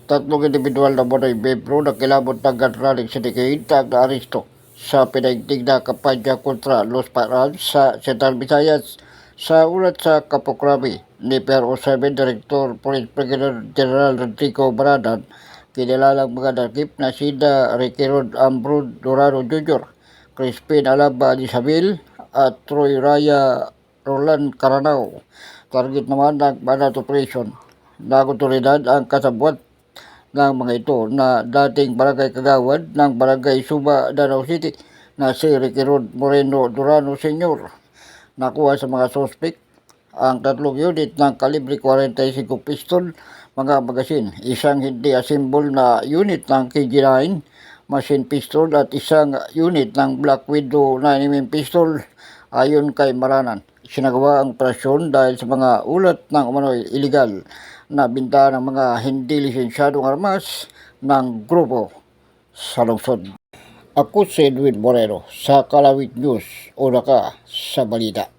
Tatlong individual na Bonoy membro na kilabot ng Ganraling Syndicate ang naaresto sa pinaigting na kampanya kontra Los Parans sa Central Visayas. Sa ulat sa Kapokrami ni PRO7 Director Police Brigadier General Rodrigo Baradan, kinilalang mga nakip na sina Ricky Rod Ambrod Dorado Jr., Crispin Alaba Isabel at Troy Raya Roland Caranao. Target naman ng Banat Operation na otoridad ang kasabwat ng mga ito na dating barangay kagawad ng barangay Suba, Danau City na si Ricky Rod Moreno Durano Sr. Nakuha sa mga sospek ang 3 unit ng kalibre 45 pistol, mga magasin, isang hindi assemble na unit ng KG9 machine pistol at isang unit ng Black Widow 9mm pistol ayon kay Maranan. Sinagawa ang operasyon dahil sa mga ulat ng umano'y illegal na binta ng mga hindi lisensyadong armas ng grupo sa lungsod. Ako si Edwin Moreno sa Kalawit News, una ka sa balita.